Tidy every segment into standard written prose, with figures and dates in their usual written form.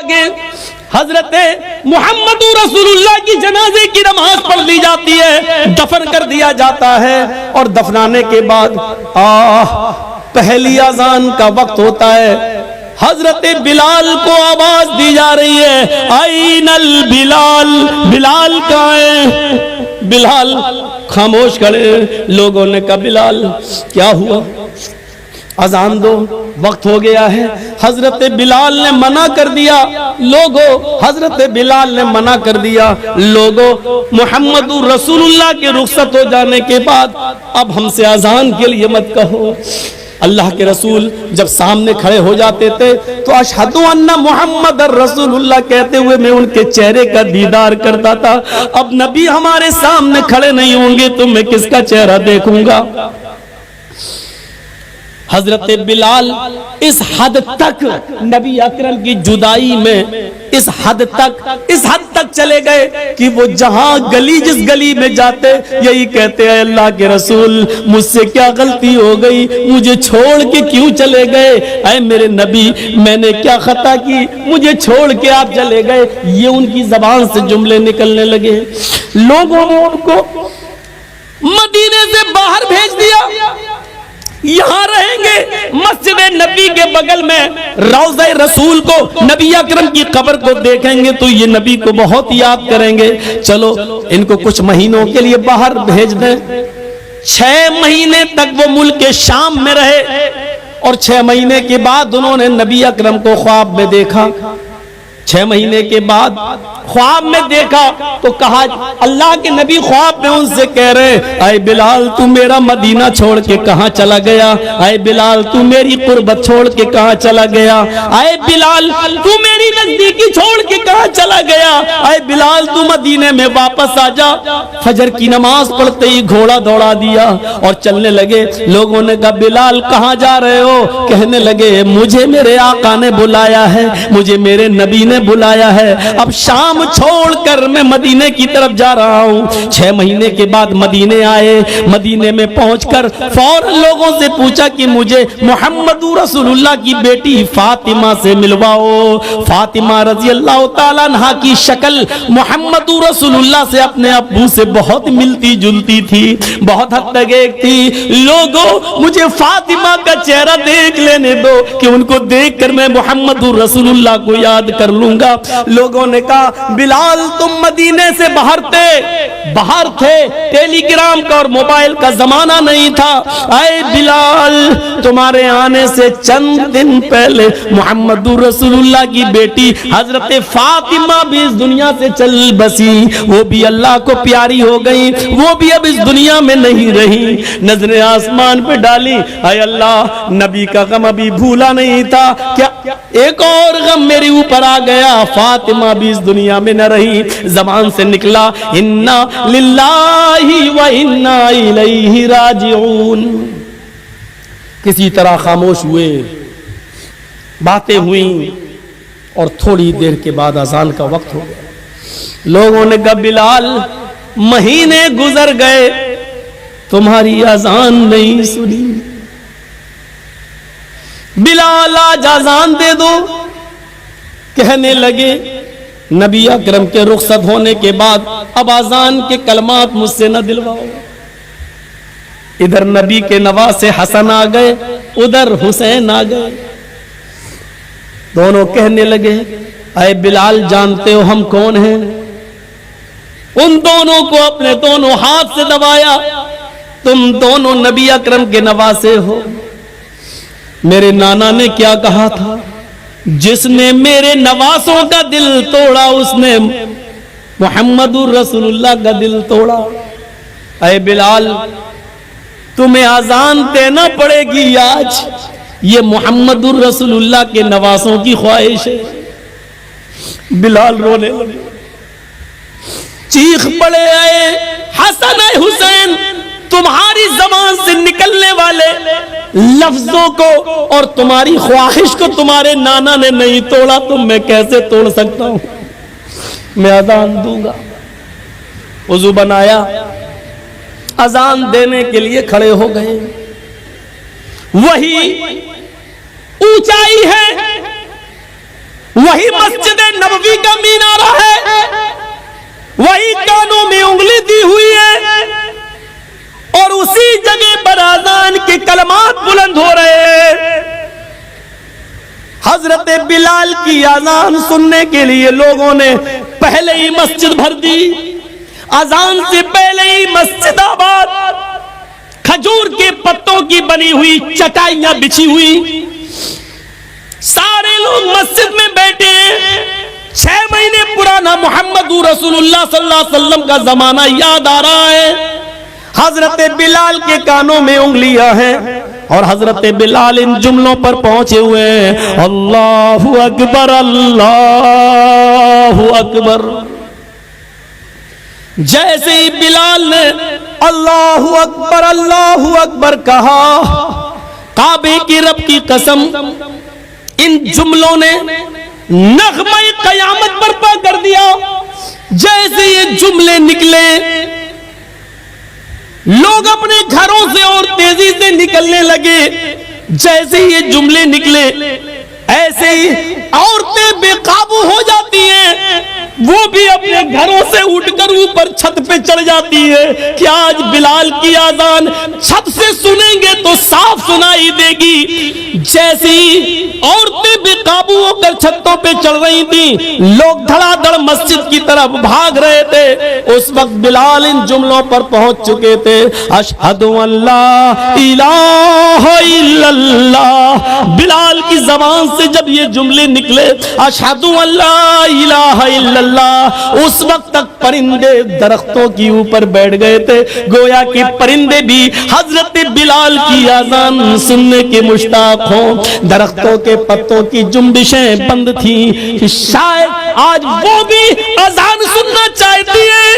آگے حضرت محمد رسول اللہ کی جنازے کی نماز پڑھ لی جاتی ہے، دفن کر دیا جاتا ہے، اور دفنانے کے بعد پہلی اذان کا وقت ہوتا ہے۔ حضرت بلال کو آواز دی جا رہی ہے، آئین البلال، بلال کہاں ہے؟ بلال خاموش کھڑے۔ لوگوں نے کہا بلال کیا ہوا؟ اذان دو، وقت ہو گیا ہے۔ حضرت بلال نے منع کر دیا، لوگوں حضرت بلال نے منع کر دیا، لوگوں محمد رسول اللہ کے رخصت ہو جانے کے بعد اب ہم سے اذان کے لیے مت کہو۔ اللہ کے رسول جب سامنے کھڑے ہو جاتے تھے تو اشہدو ان محمد رسول اللہ کہتے ہوئے میں ان کے چہرے کا دیدار کرتا تھا۔ اب نبی ہمارے سامنے کھڑے نہیں ہوں گے تو میں کس کا چہرہ دیکھوں گا؟ حضرت بلال اس حد تک نبی اکرم کی جدائی میں اس حد تک چلے گئے کہ وہ جہاں گلی جس گلی میں جاتے یہی کہتے ہیں، اللہ کے رسول مجھ سے کیا غلطی ہو گئی، مجھے چھوڑ کے کیوں چلے گئے؟ اے میرے نبی میں نے کیا خطا کی، مجھے چھوڑ کے آپ چلے گئے؟ یہ ان کی زبان سے جملے نکلنے لگے۔ لوگوں نے ان کو مدینے سے باہر بھیج دیا، یہاں رہیں گے مسجد نبی کے بغل میں روضہ رسول کو، نبی اکرم کی قبر کو دیکھیں گے تو یہ نبی کو بہت یاد کریں گے۔ چلو ان کو کچھ مہینوں کے لیے باہر بھیج دیں۔ 6 مہینے تک وہ ملک شام میں رہے، اور 6 مہینے کے بعد انہوں نے نبی اکرم کو خواب میں دیکھا۔ 6 مہینے کے بعد خواب میں دیکھا تو کہا، اللہ کے نبی خواب میں ان سے کہہ رہے، اے بلال تو میرا مدینہ چھوڑ کے کہاں چلا گیا؟ اے بلال تو میری قربت چھوڑ کے کہاں چلا گیا؟ اے بلال تو میری نزدیکی چھوڑ کے کہاں چلا گیا؟ اے بلال تو مدینے میں واپس آ جا۔ فجر کی نماز پڑھتے ہی گھوڑا دوڑا دیا اور چلنے لگے۔ لوگوں نے کہا بلال کہاں جا رہے ہو؟ کہنے لگے مجھے میرے آقا نے بلایا ہے، مجھے میرے نبی نے بلایا ہے، اب شام چھوڑ کر میں مدینے کی طرف جا رہا ہوں۔ 6 مہینے کے بعد مدینے آئے، مدینے میں پہنچ کر فوراً لوگوں سے پوچھا کہ مجھے محمد رسول اللہ کی بیٹی فاطمہ سے ملواؤ۔ فاطمہ رضی اللہ تعالیٰ عنہ کی شکل محمد رسول اللہ سے اپنے ابو سے بہت ملتی جلتی تھی، بہت حد تک ایک تھی۔ لوگوں مجھے فاطمہ کا چہرہ دیکھ لینے دو کہ ان کو دیکھ کر میں محمد رسول اللہ کو یاد کر لوں گا۔ لوگوں نے کہا بلال تم مدینے سے باہر تھے، ٹیلی گرام کا اور موبائل کا زمانہ نہیں تھا۔ اے بلال تمہارے آنے سے چند دن پہلے محمد رسول اللہ کی بیٹی حضرت فاطمہ بھی اس دنیا سے چل بسی، وہ بھی اللہ کو پیاری ہو گئی، وہ بھی اب اس دنیا میں نہیں رہی۔ نظریں آسمان پہ ڈالی، اے اللہ نبی کا غم ابھی بھولا نہیں تھا، کیا ایک اور غم میرے اوپر آ گیا؟ فاطمہ بھی اس دنیا میں نہ رہی۔ زبان سے نکلا انا للہ و انا الیہ راجعون۔ کسی طرح خاموش ہوئے، باتیں ہوئیں، اور تھوڑی دیر کے بعد اذان کا وقت ہو گیا۔ لوگوں نے کہا بلال مہینے گزر گئے تمہاری اذان نہیں سنی، بلال آج اذان دے دو۔ کہنے لگے نبی اکرم کے رخصت ہونے کے بعد اب اذان کے کلمات مجھ سے نہ دلواؤ۔ ادھر نبی کے نواسے حسن آ گئے، ادھر حسین آ گئے۔ دونوں کہنے لگے اے بلال جانتے ہو ہم کون ہیں؟ ان دونوں کو اپنے دونوں ہاتھ سے دبایا، تم دونوں نبی اکرم کے نواسے ہو۔ میرے نانا نے کیا کہا تھا؟ جس نے میرے نواسوں کا دل توڑا اس نے محمد رسول اللہ کا دل توڑا۔ اے بلال تمہیں اذان دینا پڑے گی آج، یہ محمد رسول اللہ کے نواسوں کی خواہش ہے۔ بلال رونے لگے، چیخ پڑے اے حسن اے حسین، تمہاری زبان سے نکلنے والے لفظوں کو اور تمہاری خواہش کو تمہارے نانا نے نہیں توڑا تو میں کیسے توڑ سکتا ہوں؟ میں اذان دوں گا۔ وضو بنایا، اذان دینے کے لیے کھڑے ہو گئے۔ وہی اونچائی ہے، وہی مسجد نبوی کا مینارہ ہے، وہی کانوں میں انگلی دی ہوئی ہے، اور اسی جگہ پر اذان کے کلمات بلند ہو رہے ہیں۔ حضرت بلال کی اذان سننے کے لیے لوگوں نے پہلے ہی مسجد بھر دی، اذان سے پہلے ہی مسجد آباد، کھجور کے پتوں کی بنی ہوئی چٹائیاں بچھی ہوئی، سارے لوگ مسجد میں بیٹھے ہیں۔ 6 مہینے پرانا محمد رسول اللہ صلی اللہ علیہ وسلم کا زمانہ یاد آ رہا ہے۔ حضرت بلال کے کانوں میں انگلیاں ہیں اور حضرت بلال ان جملوں پر پہنچے ہوئے ہیں، اللہ اکبر اللہ اکبر۔ جیسے ہی بلال نے اللہ اکبر کہا، کعبے کی رب کی قسم ان جملوں نے نغمہ قیامت برپا کر دیا۔ جیسے یہ جملے نکلے، لوگ اپنے گھروں سے اور تیزی سے نکلنے لگے۔ جیسے یہ جملے نکلے، ایسے ہی عورتیں بے قابو ہو جاتی ہیں، وہ بھی اپنے گھروں سے اٹھ کر اوپر چھت پہ چڑھ جاتی ہے کہ آج بلال کی اذان چھت سے سنیں گے تو صاف سنائی دے گی۔ جیسے ہی عورتیں بے قابو ہو کر چھتوں پہ چڑھ رہی تھیں، لوگ دھڑا دھڑ مسجد کی طرف بھاگ رہے تھے۔ اس وقت بلال ان جملوں پر پہنچ چکے تھے، اشہد ان لا الہ الا اللہ۔ بلال کی زبان سے جب یہ جملے نکلے، اشہد ان لا الہ الا اللہ، اس وقت تک پرندے درختوں کی اوپر بیٹھ گئے تھے، گویا کہ پرندے بھی حضرت بلال کی اذان سننے کے مشتاق ہوں۔ درختوں کے پتوں کی جنبشیں بند تھیں، شاید آج وہ بھی اذان سننا چاہتی ہیں۔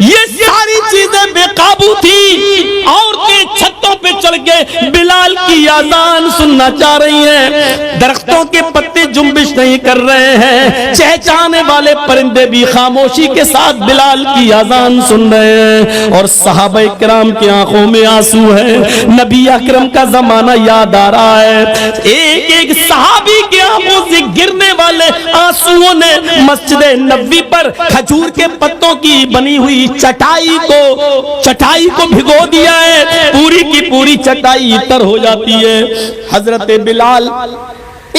یہ ساری چیزیں بے قابو تھی، عورتیں چھتوں پہ چڑھ کے بلال کی اذان سننا چاہ رہی ہیں، درختوں کے پتے جنبش نہیں کر رہے ہیں، چہچانے والے پرندے بھی خاموشی کے ساتھ بلال کی اذان سن رہے ہیں، اور صحابہ کرام کی آنکھوں میں آنسو ہے۔ نبی اکرم کا زمانہ یاد آ رہا ہے، ایک ایک صحابی کی آنکھوں سے گرنے والے آنسوؤں نے مسجد نبوی پر کھجور کے پتوں کی بنی ہوئی چٹائی کو بھگو دیا ہے، پوری کی پوری چٹائی تر ہو جاتی ہے۔ حضرت بلال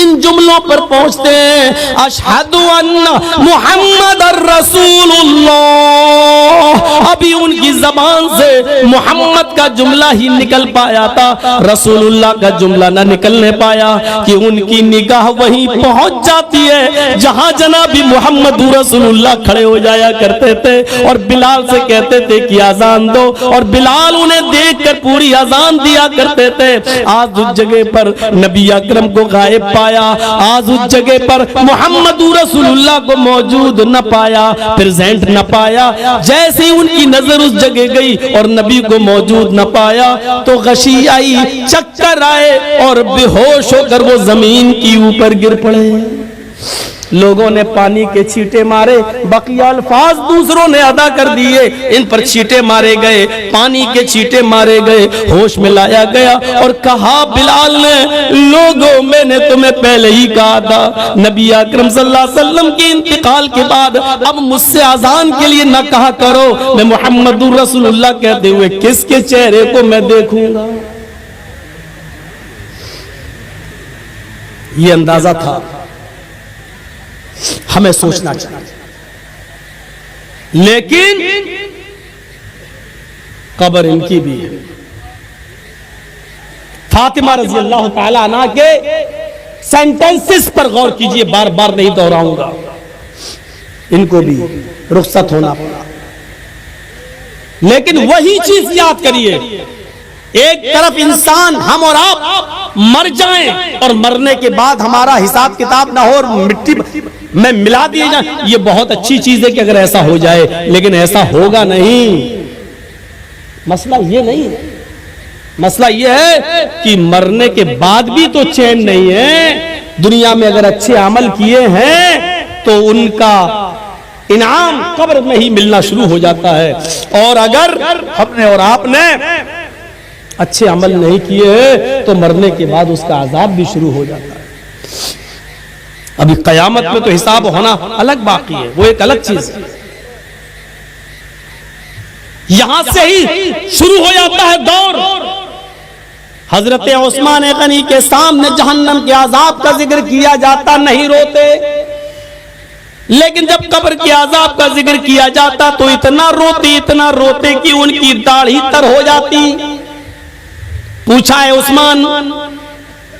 ان جملوں پر پہنچتے ہیں، اشہد ان محمد الرسول اللہ۔ ابھی ان کی زبان سے محمد کا جملہ ہی نکل پایا تھا، رسول اللہ کا جملہ نہ نکلنے پایا کہ ان کی نگاہ وہیں پہنچ جاتی ہے جہاں جناب محمد رسول اللہ کھڑے ہو جایا کرتے تھے اور بلال سے کہتے تھے کہ اذان دو، اور بلال انہیں دیکھ کر پوری اذان دیا کرتے تھے۔ آج اس جگہ پر نبی اکرم کو غائب پایا، آج اس جگہ پر محمد رسول اللہ کو موجود نہ پایا، پریزنٹ نہ پایا۔ جیسے ان کی نظر اس جگہ گئی اور نبی کو موجود نہ پایا تو غشی آئی، چکر آئے اور بے ہوش ہو کر وہ زمین کی اوپر گر پڑے۔ لوگوں نے پانی کے چھینٹے مارے، بقیہ الفاظ دوسروں نے ادا کر دیے، ان پر چھینٹے مارے گئے، پانی کے چھینٹے مارے گئے، ہوش میں لایا گیا اور کہا بلال نے، لوگوں میں نے تمہیں پہلے ہی کہا تھا، نبی اکرم صلی اللہ علیہ وسلم کے انتقال کے بعد اب مجھ سے اذان کے لیے نہ کہا کرو، میں محمد رسول اللہ کہتے ہوئے کس کے چہرے کو میں دیکھوں گا۔ یہ اندازہ تھا، ہمیں سوچنا چاہیے، لیکن قبر ان کی بھی ہے۔ فاطمہ رضی اللہ تعالی عنہ کے سینٹنسز پر غور کیجئے، بار بار نہیں دہراؤں گا، ان کو بھی رخصت ہونا پڑا، لیکن وہی چیز یاد کریے، ایک طرف انسان ہم اور آپ مر جائیں اور مرنے کے بعد ہمارا حساب کتاب نہ ہو اور مٹی میں ملا دیے جائیں، یہ بہت اچھی چیز ہے کہ اگر ایسا ہو جائے، لیکن ایسا ہوگا نہیں۔ مسئلہ یہ نہیں ہے، مسئلہ یہ ہے کہ مرنے کے بعد بھی تو چین نہیں ہے۔ دنیا میں اگر اچھے عمل کیے ہیں تو ان کا انعام قبر میں ہی ملنا شروع ہو جاتا ہے، اور اگر ہم نے اور آپ نے اچھے عمل نہیں کیے تو مرنے کے بعد اس کا عذاب بھی شروع ہو جاتا ہے۔ ابھی قیامت میں تو حساب ہونا الگ باقی ہے، وہ ایک الگ چیز ہے۔ یہاں سے ہی شروع ہو جاتا ہے دور۔ حضرت عثمان غنی کے سامنے جہنم کے عذاب کا ذکر کیا جاتا نہیں روتے، لیکن جب قبر کے عذاب کا ذکر کیا جاتا تو اتنا روتے کہ ان کی داڑھی تر ہو جاتی۔ پوچھا ہے عثمان،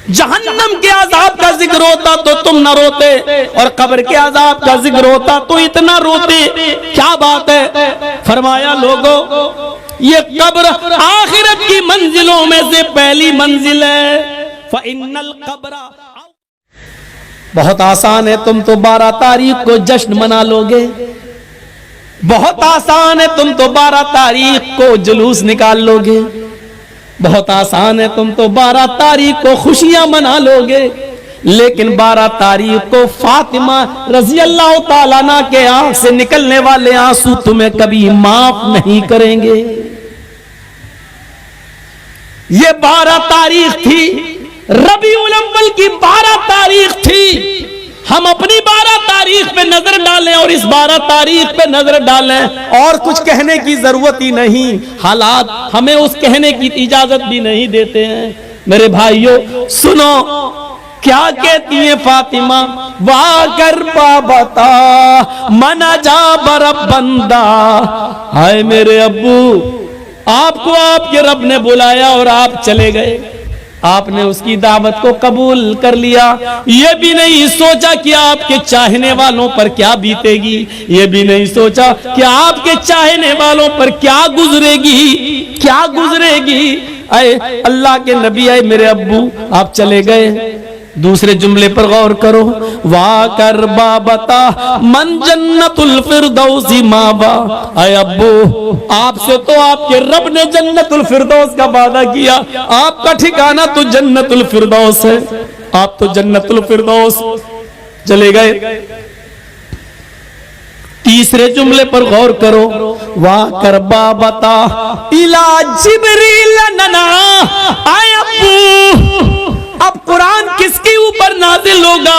جہنم کے عذاب کا ذکر ہوتا تو تم نہ روتے، اور قبر کے عذاب کا ذکر ہوتا تو اتنا روتے، کیا بات ہے؟ فرمایا لوگو، یہ قبر آخرت کی منزلوں میں سے پہلی منزل ہے۔ فَإِنَّ الْقَبْرَ، بہت آسان ہے، تم تو 12 تاریخ کو جشن منا لوگے، بہت آسان ہے، تم تو 12 تاریخ کو جلوس نکال لوگے، بہت آسان ہے، تم تو 12 تاریخ کو خوشیاں منا لوگے، لیکن 12 تاریخ کو فاطمہ رضی اللہ تعالیٰ عنہ کے آنکھ سے نکلنے والے آنسو تمہیں کبھی معاف نہیں کریں گے۔ یہ 12 تاریخ تھی، ربیع الاول کی 12 تاریخ تھی۔ ہم اپنی 12 تاریخ پہ نظر ڈالیں اور اس 12 تاریخ پہ نظر ڈالیں، اور کچھ کہنے کی ضرورت ہی نہیں، حالات ہمیں اس کہنے کی اجازت بھی نہیں دیتے ہیں۔ میرے بھائیوں سنو، کیا کہتی ہیں فاطمہ؟ وا کر بابتا منا جا برب بندہ، ہائے میرے ابو، آپ کو آپ کے رب نے بلایا اور آپ چلے گئے، آپ نے اس کی دعوت کو قبول کر لیا، یہ بھی نہیں سوچا کہ آپ کے چاہنے والوں پر کیا بیتے گی، یہ بھی نہیں سوچا کہ آپ کے چاہنے والوں پر کیا گزرے گی۔ اے اللہ کے نبی، اے میرے ابو، آپ چلے گئے۔ دوسرے جملے پر غور کرو، وا کر بابتا من جنت الفردوس مابا، اے ابو، آپ سے تو آپ کے رب نے جنت الفردوس کا وعدہ کیا، آپ کا ٹھکانہ تو جنت الفردوس ہے، آپ تو جنت الفردوس چلے گئے۔ تیسرے جملے پر غور کرو، وا کر بابتا الا جبریل ننا، اے ابو، اب قرآن کس کے اوپر نازل ہوگا؟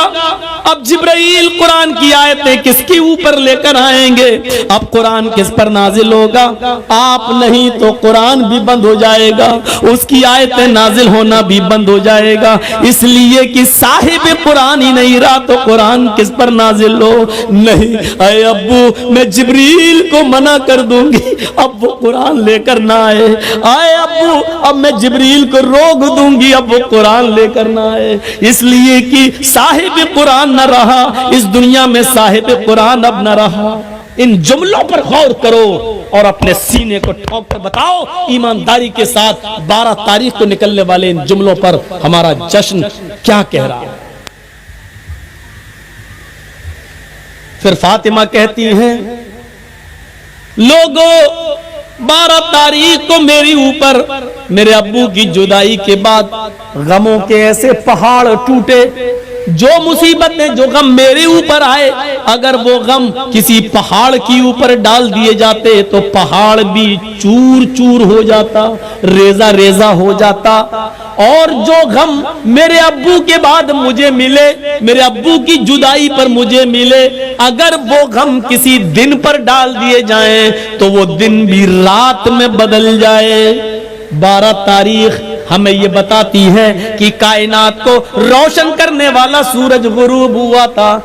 اب جبرائیل قرآن کی آیتیں کس کے اوپر لے کر آئیں گے؟ اب قرآن کس پر نازل ہوگا؟ آپ نہیں تو قرآن بھی بند ہو جائے گا، اس کی آیتیں نازل ہونا بھی بند ہو جائے گا، اس لیے کہ صاحب قرآن ہی نہیں رہا تو قرآن کس پر نازل ہو؟ نہیں، اے ابو، میں جبریل کو منع کر دوں گی، اب وہ قرآن لے کر نہ آئے۔ اے ابو، اب میں جبریل کو روک دوں گی، اب وہ قرآن لے کرنا ہے، اس لیے کہ صاحب قرآن نہ رہا اس دنیا میں، صاحب قرآن اب نہ رہا۔ ان جملوں پر غور کرو اور اپنے سینے کو ٹھوک کر بتاؤ ایمانداری کے ساتھ 12 تاریخ کو نکلنے والے ان جملوں پر ہمارا جشن کیا کہہ رہا ہے۔ پھر فاطمہ کہتی ہیں، لوگوں 12 تاریخ کو میری اوپر میرے ابو کی جدائی کے بعد غموں کے ایسے پہاڑ ٹوٹے، جو مصیبتیں، جو غم میرے اوپر آئے، اگر وہ غم کسی پہاڑ کی اوپر ڈال دیے جاتے تو پہاڑ بھی چور چور ہو جاتا، ریزہ ریزہ ہو جاتا۔ اور جو غم میرے ابو کے بعد مجھے ملے، میرے ابو کی جدائی پر مجھے ملے، اگر وہ غم کسی دن پر ڈال دیے جائیں تو وہ دن بھی رات میں بدل جائے۔ 12 تاریخ ہمیں یہ بتاتی ہے کہ کائنات کو روشن کرنے والا سورج غروب ہوا تھا،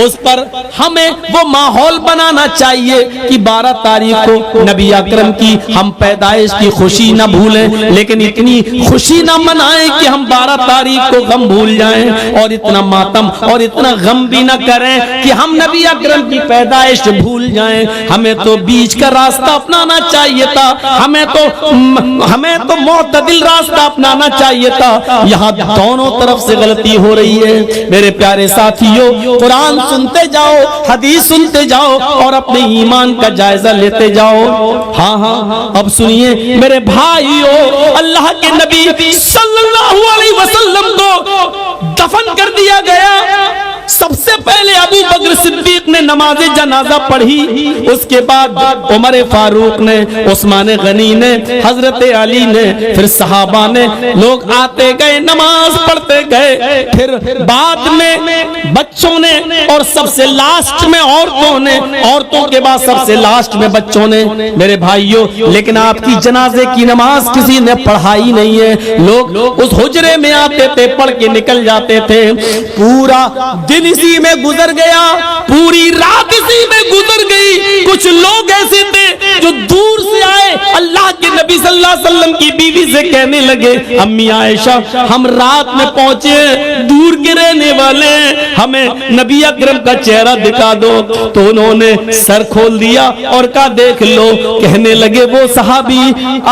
اس پر ہمیں وہ ماحول بنانا چاہیے کہ 12 تاریخ کو نبی اکرم کی ہم پیدائش کی خوشی نہ بھولیں، لیکن اتنی خوشی نہ منائیں کہ ہم 12 تاریخ کو غم بھول جائیں، اور اتنا ماتم اور اتنا غم بھی نہ کریں کہ ہم نبی اکرم کی پیدائش بھول جائیں۔ ہمیں تو بیچ کا راستہ اپنانا چاہیے تھا، ہمیں تو معتدل راستہ اپنانا چاہیے تھا، یہاں دونوں طرف سے غلطی ہو رہی ہے۔ میرے پیارے ساتھیوں، قرآن سنتے جاؤ، حدیث سنتے جاؤ اور اپنے ایمان کا جائزہ لیتے جاؤ۔ ہاں اب سنیے میرے بھائیوں، اللہ کے نبی صلی اللہ علیہ وسلم کو دفن کر دیا گیا۔ سب سے پہلے ابو بکر صدیق نے نماز جنازہ پڑھی، اس کے بعد عمر فاروق نے، عثمان غنی نے، حضرت علی نے، پھر صحابہ نے، لوگ آتے گئے نماز پڑھتے گئے، پھر بعد میں بچوں نے، اور سب سے لاسٹ میں عورتوں نے، عورتوں کے بعد سب سے لاسٹ میں بچوں نے۔ میرے بھائیوں، لیکن آپ کی جنازے کی نماز کسی نے پڑھائی نہیں ہے۔ لوگ اس حجرے میں آتے تھے، پڑھ کے نکل جاتے تھے، پورا دن اسی میں گزر گیا، پوری رات اسی میں گزر گئی۔ کچھ لوگ ایسے تھے جو دور سے آئے، اللہ کے نبی صلی اللہ علیہ وسلم کی بیوی سے کہنے لگے، امی عائشہ ہم رات میں پہنچے، دور کے رہنے والے ہیں، ہمیں نبی اکرم کا چہرہ دکھا دو۔ تو انہوں نے سر کھول دیا اور کہا دیکھ لو۔ کہنے لگے وہ صحابی،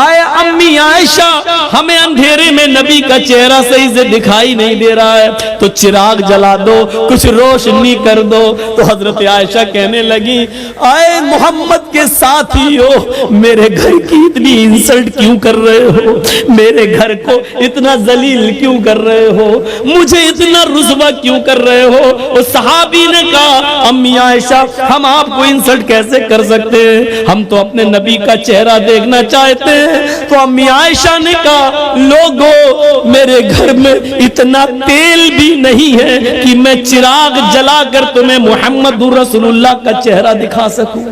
آئے امی عائشہ ہمیں اندھیرے میں نبی کا چہرہ صحیح سے دکھائی نہیں دے رہا ہے، تو چراغ جلا دو، کچھ روشنی کر دو۔ تو حضرت عائشہ کہنے لگی، آئے محمد کے ساتھیو، میرے گھر کی اتنی انسلٹ کیوں کر رہے ہو؟ میرے گھر کو اتنا ذلیل کیوں کر رہے ہو؟ مجھے اتنا رسوا کیوں کر رہے ہو؟ اس صحابی نے کہا، امی عائشہ ہم آپ کو انسلٹ کیسے کر سکتے ہیں؟ ہم تو اپنے نبی کا چہرہ دیکھنا چاہتے ہیں۔ تو امی عائشہ نے کہا، لوگوں میرے گھر میں اتنا تیل بھی نہیں ہے کہ میں چراغ جلا کر تمہیں محمد رسول اللہ کا چہرہ دکھا سکوں۔